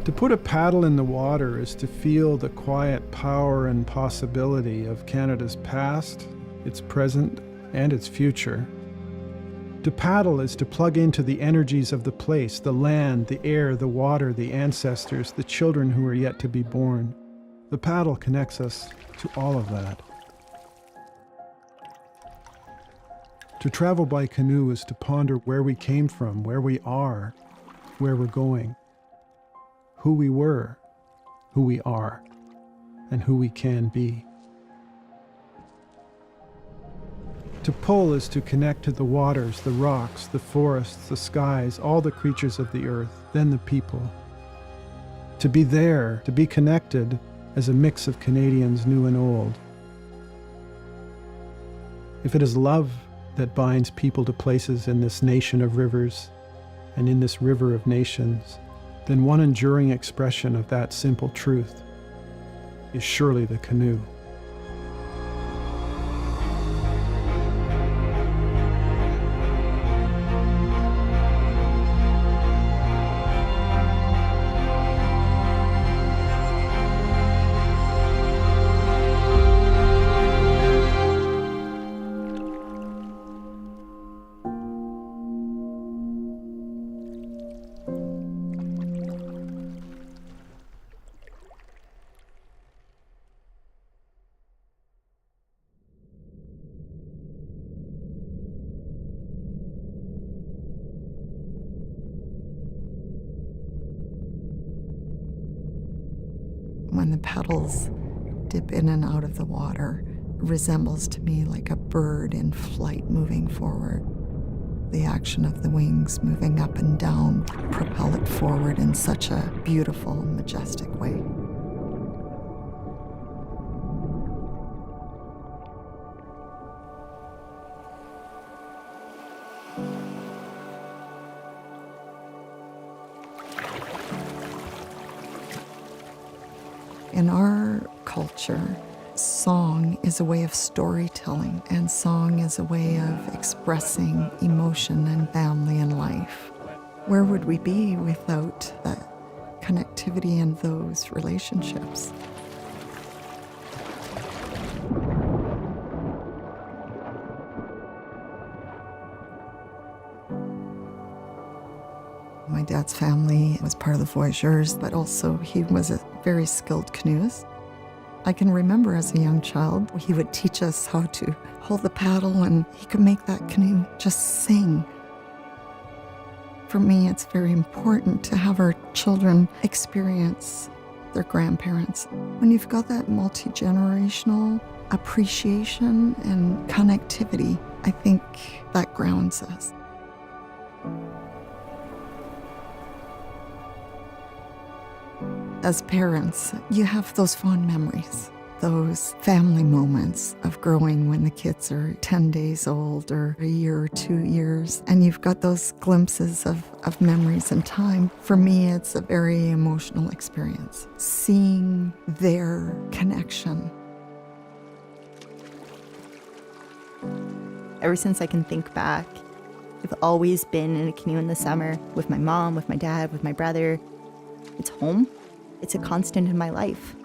To put a paddle in the water is to feel the quiet power and possibility of Canada's past, its present, and its future. To paddle is to plug into the energies of the place, the land, the air, the water, the ancestors, the children who are yet to be born. The paddle connects us to all of that. To travel by canoe is to ponder where we came from, where we are, where we're going, who we were, who we are, and who we can be. To pull is to connect to the waters, the rocks, the forests, the skies, all the creatures of the earth, then the people. To be there, to be connected, as a mix of Canadians new and old. If it is love that binds people to places in this nation of rivers and in this river of nations, then one enduring expression of that simple truth is surely the canoe. When the petals dip in and out of the water, resembles to me like a bird in flight moving forward. The action of the wings moving up and down propel it forward in such a beautiful, majestic way. In our culture, song is a way of storytelling, and song is a way of expressing emotion and family and life. Where would we be without that connectivity and those relationships? My dad's family was part of the voyageurs, but also he was a very skilled canoeist. I can remember as a young child, he would teach us how to hold the paddle, and he could make that canoe just sing. For me, it's very important to have our children experience their grandparents. When you've got that multi-generational appreciation and connectivity, I think that grounds us. As parents, you have those fond memories, those family moments of growing when the kids are 10 days old or a year or 2 years, and you've got those glimpses of memories and time. For me, it's a very emotional experience, seeing their connection. Ever since I can think back, I've always been in a canoe in the summer with my mom, with my dad, with my brother. It's home. It's a constant in my life.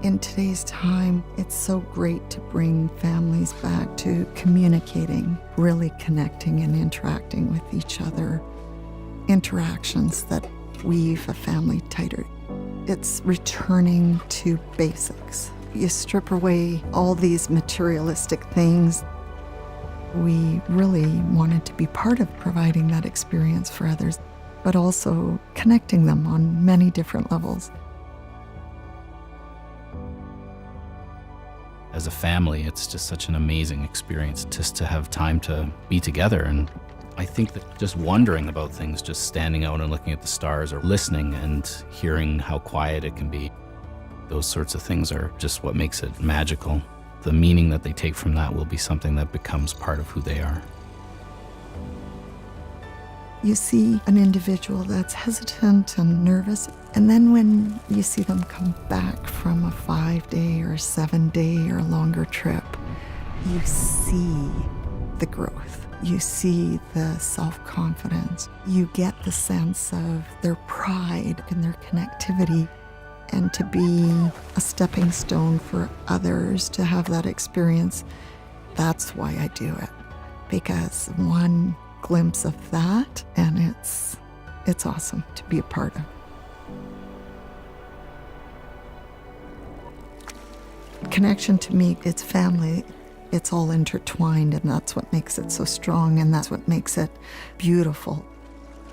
In today's time, it's so great to bring families back to communicating, really connecting and interacting with each other. Interactions that weave a family tighter. It's returning to basics. You strip away all these materialistic things. We really wanted to be part of providing that experience for others, but also connecting them on many different levels. As a family, it's just such an amazing experience just to have time to be together. And I think that just wondering about things, just standing out and looking at the stars or listening and hearing how quiet it can be, those sorts of things are just what makes it magical. The meaning that they take from that will be something that becomes part of who they are. You see an individual that's hesitant and nervous, and then when you see them come back from a 5-day or 7-day or longer trip, you see the growth. You see the self-confidence. You get the sense of their pride and their connectivity. And to be a stepping stone for others to have that experience, that's why I do it. Because one glimpse of that, and it's awesome to be a part of. Connection to me, it's family. It's all intertwined, and that's what makes it so strong, and that's what makes it beautiful.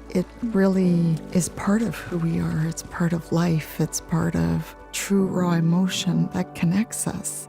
It really is part of who we are. It's part of life. It's part of true raw emotion that connects us.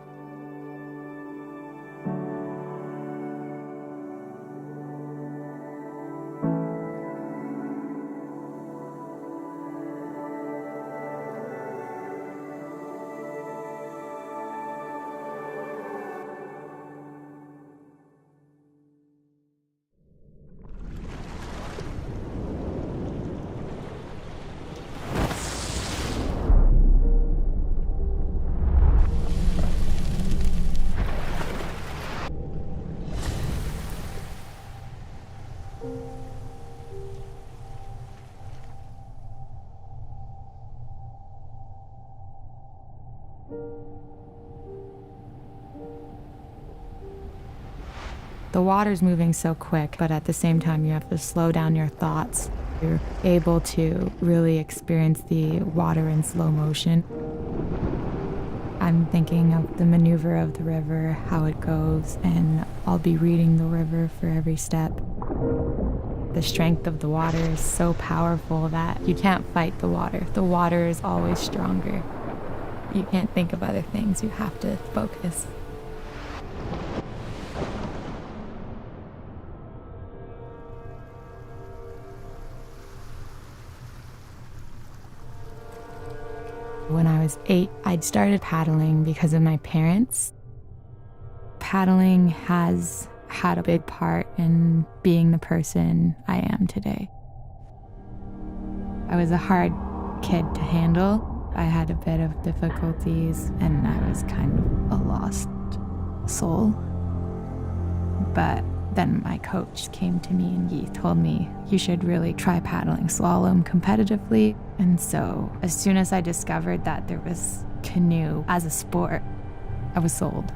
The water's moving so quick, but at the same time, you have to slow down your thoughts. You're able to really experience the water in slow motion. I'm thinking of the maneuver of the river, how it goes, and I'll be reading the river for every step. The strength of the water is so powerful that you can't fight the water. The water is always stronger. You can't think of other things, you have to focus. When I was 8, I'd started paddling because of my parents. Paddling has had a big part in being the person I am today. I was a hard kid to handle. I had a bit of difficulties and I was kind of a lost soul. But then my coach came to me and he told me, you should really try paddling slalom competitively. And so as soon as I discovered that there was canoe as a sport, I was sold.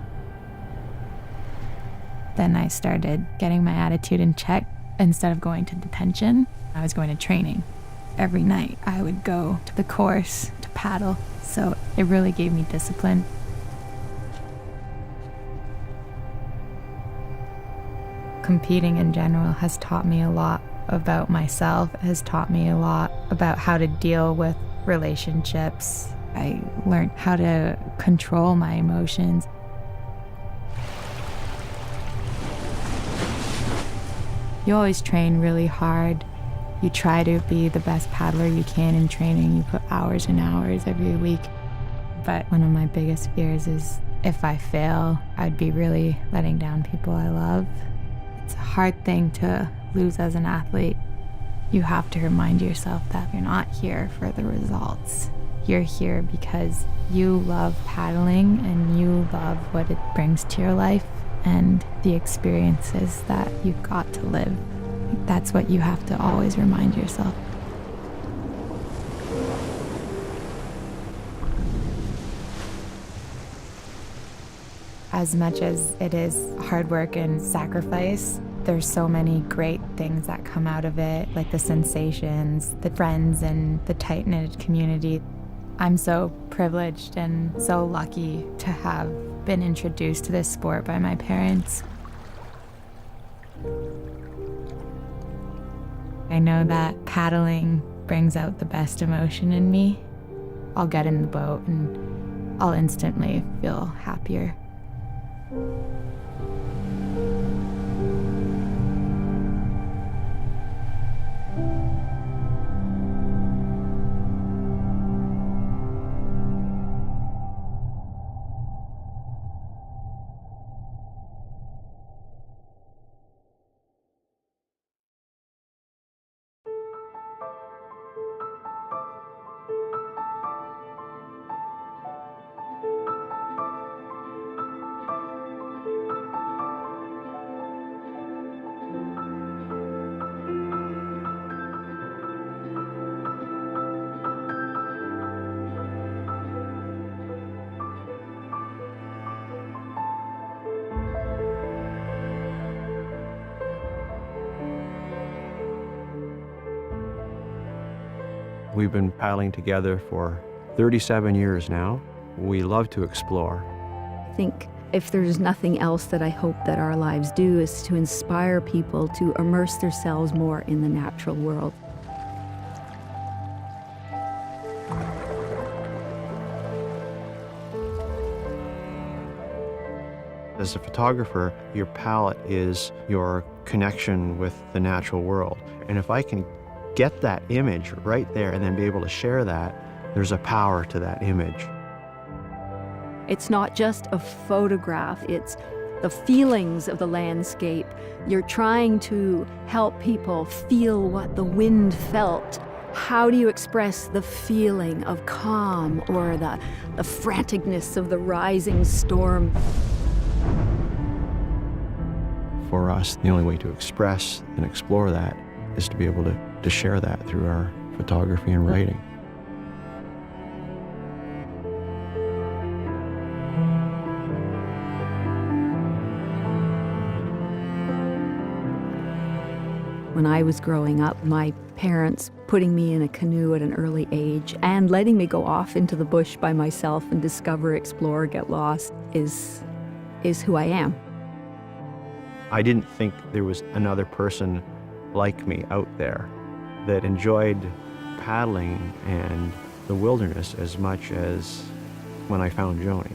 Then I started getting my attitude in check. Instead of going to detention, I was going to training. Every night I would go to the course to paddle. So it really gave me discipline. Competing in general has taught me a lot about myself, has taught me a lot about how to deal with relationships. I learned how to control my emotions. You always train really hard. You try to be the best paddler you can in training. You put hours and hours every week. But one of my biggest fears is if I fail, I'd be really letting down people I love. It's a hard thing to lose as an athlete. You have to remind yourself that you're not here for the results. You're here because you love paddling and you love what it brings to your life and the experiences that you've got to live. That's what you have to always remind yourself. As much as it is hard work and sacrifice, there's so many great things that come out of it, like the sensations, the friends, and the tight-knit community. I'm so privileged and so lucky to have been introduced to this sport by my parents. I know that paddling brings out the best emotion in me. I'll get in the boat and I'll instantly feel happier. We've been paddling together for 37 years now. We love to explore. I think if there's nothing else that I hope that our lives do is to inspire people to immerse themselves more in the natural world. As a photographer, your palette is your connection with the natural world. And if I can get that image right there and then be able to share that, there's a power to that image. It's not just a photograph, it's the feelings of the landscape. You're trying to help people feel what the wind felt. How do you express the feeling of calm or the franticness of the rising storm? For us, the only way to express and explore that is to be able to share that through our photography and writing. When I was growing up, my parents putting me in a canoe at an early age and letting me go off into the bush by myself and discover, explore, get lost is who I am. I didn't think there was another person like me out there that enjoyed paddling and the wilderness as much as when I found Joni.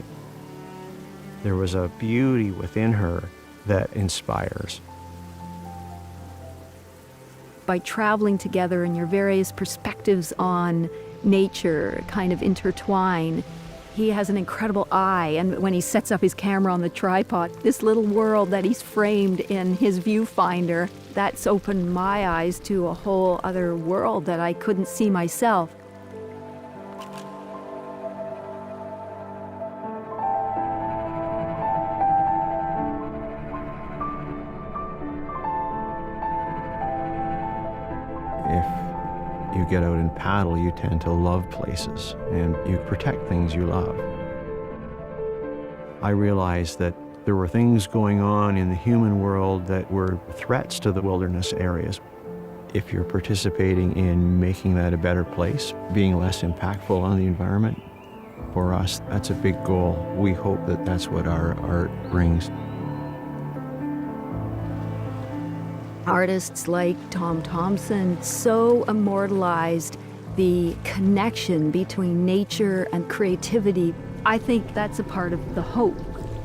There was a beauty within her that inspires. By traveling together and your various perspectives on nature kind of intertwine, he has an incredible eye, and when he sets up his camera on the tripod, this little world that he's framed in his viewfinder, that's opened my eyes to a whole other world that I couldn't see myself. If you get out and paddle, you tend to love places and you protect things you love. I realized that there were things going on in the human world that were threats to the wilderness areas. If you're participating in making that a better place, being less impactful on the environment, for us, that's a big goal. We hope that that's what our art brings. Artists like Tom Thompson so immortalized the connection between nature and creativity. I think that's a part of the hope,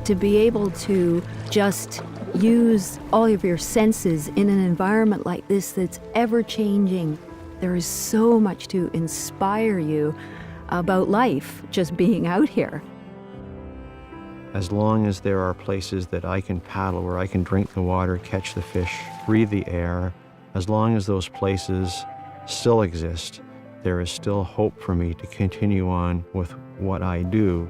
to be able to just use all of your senses in an environment like this that's ever-changing. There is so much to inspire you about life, just being out here. As long as there are places that I can paddle, where I can drink the water, catch the fish, breathe the air, as long as those places still exist, there is still hope for me to continue on with what I do.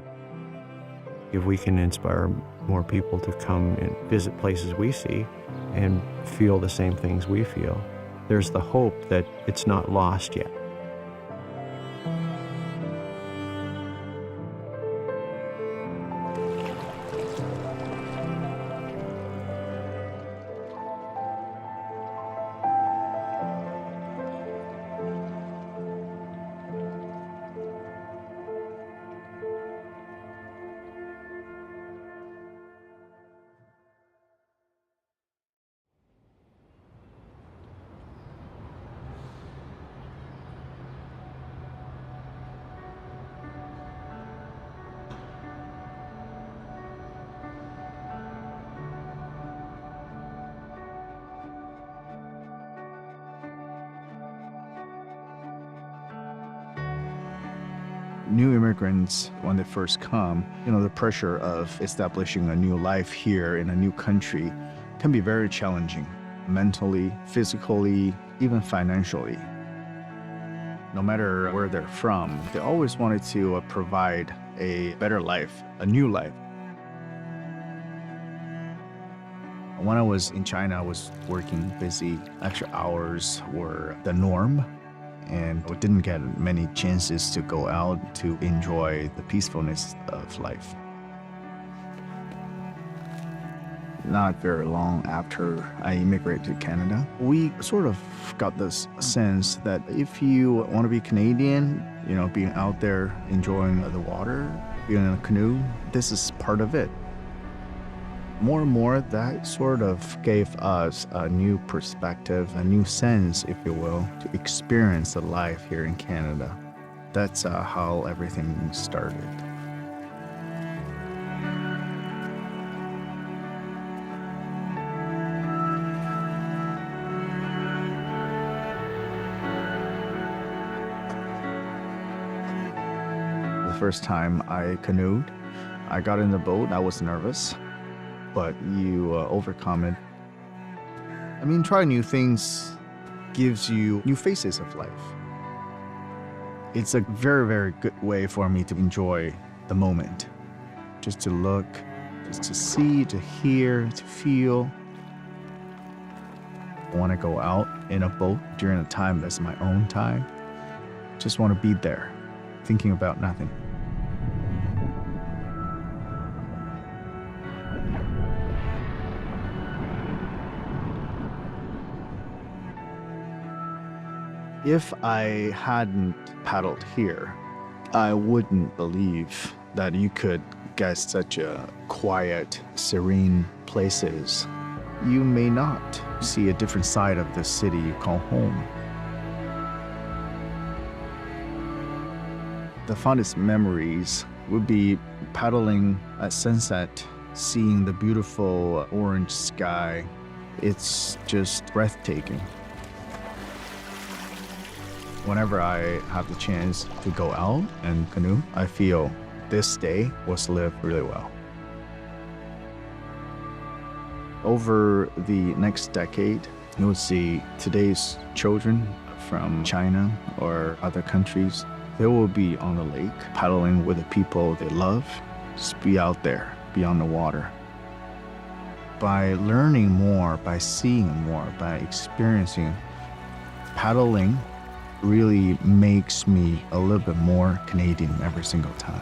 If we can inspire more people to come and visit places we see and feel the same things we feel, there's the hope that it's not lost yet. New immigrants, when they first come, the pressure of establishing a new life here in a new country can be very challenging, mentally, physically, even financially. No matter where they're from, they always wanted to provide a better life, a new life. When I was in China, I was working busy. Extra hours were the norm, and we didn't get many chances to go out to enjoy the peacefulness of life. not very long after I immigrated to Canada. We sort of got this sense that if you want to be Canadian, being out there enjoying the water, being in a canoe, this is part of it. More and more, that sort of gave us a new perspective, a new sense, if you will, to experience the life here in Canada. That's how everything started. The first time I canoed, I got in the boat, I was nervous, but you overcome it. Trying new things gives you new phases of life. It's a very, very good way for me to enjoy the moment. Just to look, just to see, to hear, to feel. I want to go out in a boat during a time that's my own time. Just want to be there, thinking about nothing. If I hadn't paddled here, I wouldn't believe that you could get such a quiet, serene places. You may not see a different side of the city you call home. The fondest memories would be paddling at sunset, seeing the beautiful orange sky. It's just breathtaking. Whenever I have the chance to go out and canoe, I feel this day was lived really well. Over the next decade, you'll see today's children from China or other countries. They will be on the lake, paddling with the people they love. Just be out there, be on the water. By learning more, by seeing more, by experiencing, paddling really makes me a little bit more Canadian every single time.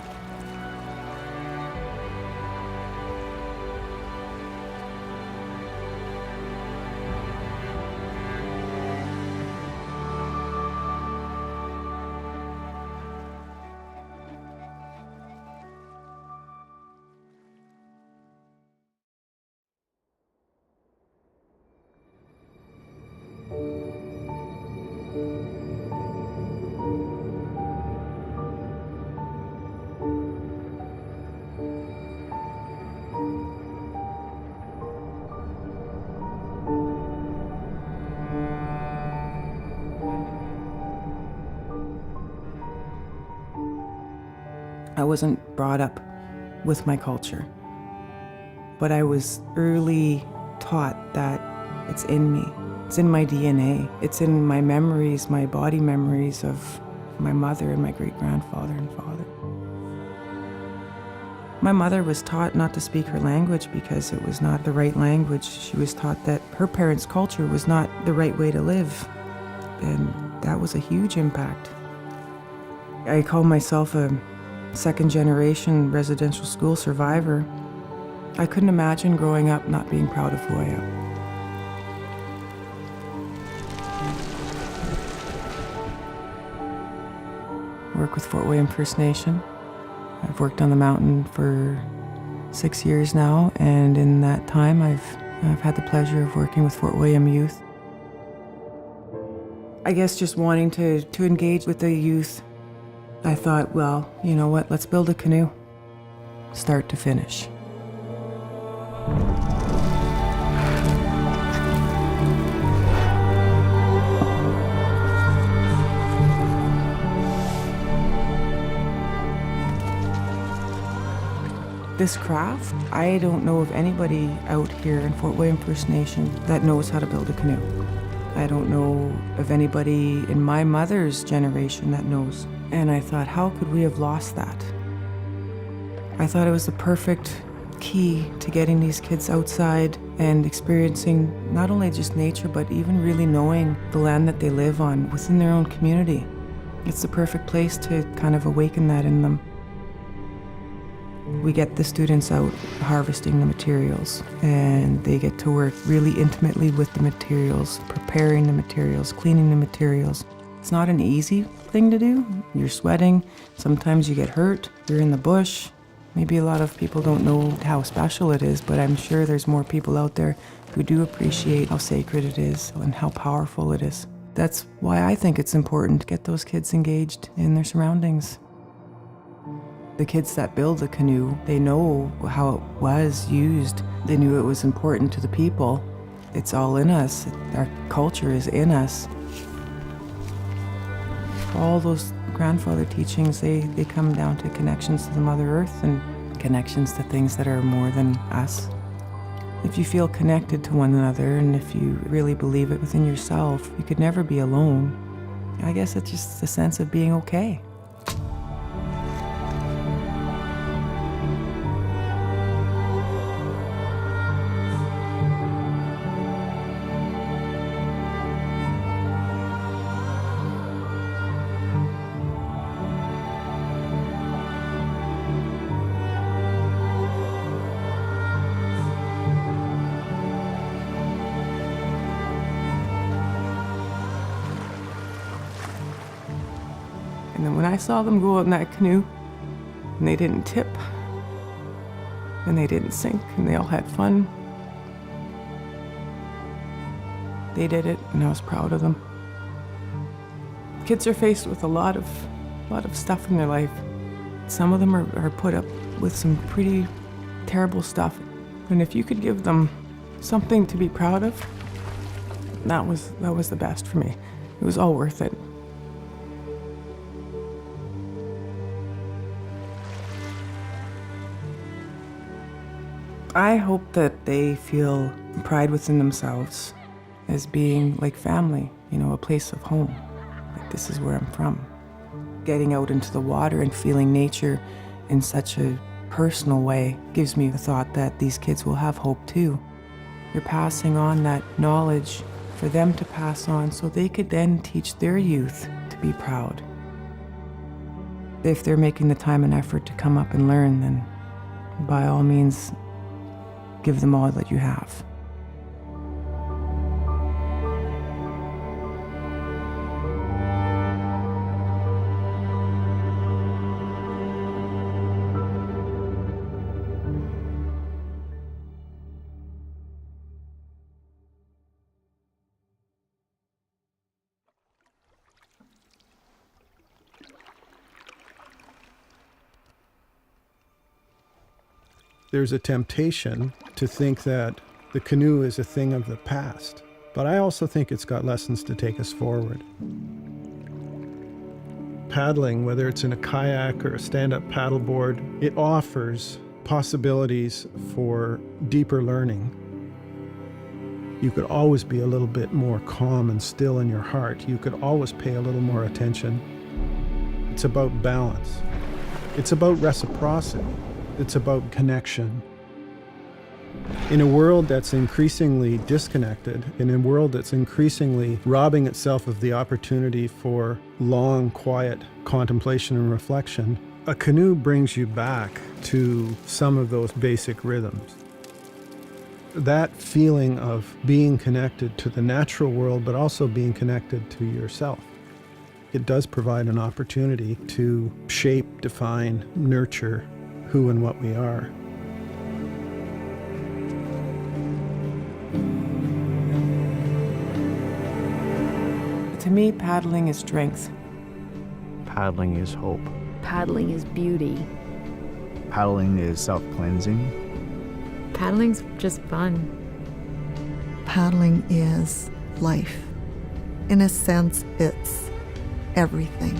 I wasn't brought up with my culture, but I was early taught that it's in me. It's in my DNA. It's in my memories, my body memories of my mother and my great-grandfather and father. My mother was taught not to speak her language because it was not the right language. She was taught that her parents' culture was not the right way to live, and that was a huge impact. I call myself a second-generation residential school survivor. I couldn't imagine growing up not being proud of who I am. Work with Fort William First Nation. I've worked on the mountain for 6 years now, and in that time I've had the pleasure of working with Fort William youth. I guess just wanting to engage with the youth, I thought, well, you know what, let's build a canoe, start to finish. This craft, I don't know of anybody out here in Fort William First Nation that knows how to build a canoe. I don't know of anybody in my mother's generation that knows. And I thought, how could we have lost that? I thought it was the perfect key to getting these kids outside and experiencing not only just nature, but even really knowing the land that they live on within their own community. It's the perfect place to kind of awaken that in them. We get the students out harvesting the materials, and they get to work really intimately with the materials, preparing the materials, cleaning the materials. It's not an easy thing to do. You're sweating, sometimes you get hurt, you're in the bush. Maybe a lot of people don't know how special it is, but I'm sure there's more people out there who do appreciate how sacred it is and how powerful it is. That's why I think it's important to get those kids engaged in their surroundings. The kids that build the canoe, they know how it was used. They knew it was important to the people. It's all in us. Our culture is in us. All those grandfather teachings, they come down to connections to the Mother Earth and connections to things that are more than us. If you feel connected to one another and if you really believe it within yourself, you could never be alone. I guess it's just a sense of being okay. And then when I saw them go out in that canoe, and they didn't tip, and they didn't sink, and they all had fun, they did it, and I was proud of them. Kids are faced with a lot of stuff in their life. Some of them are put up with some pretty terrible stuff. And if you could give them something to be proud of, that was the best for me. It was all worth it. I hope that they feel pride within themselves as being like family, a place of home. Like, this is where I'm from. Getting out into the water and feeling nature in such a personal way gives me the thought that these kids will have hope too. You're passing on that knowledge for them to pass on so they could then teach their youth to be proud. If they're making the time and effort to come up and learn, then by all means, give them all that you have. There's a temptation to think that the canoe is a thing of the past, but I also think it's got lessons to take us forward. Paddling, whether it's in a kayak or a stand-up paddleboard, it offers possibilities for deeper learning. You could always be a little bit more calm and still in your heart. You could always pay a little more attention. It's about balance. It's about reciprocity. It's about connection. In a world that's increasingly disconnected, in a world that's increasingly robbing itself of the opportunity for long, quiet contemplation and reflection, a canoe brings you back to some of those basic rhythms. That feeling of being connected to the natural world, but also being connected to yourself. It does provide an opportunity to shape, define, nurture who and what we are. To me, paddling is strength. Paddling is hope. Paddling is beauty. Paddling is self-cleansing. Paddling's just fun. Paddling is life. In a sense, it's everything.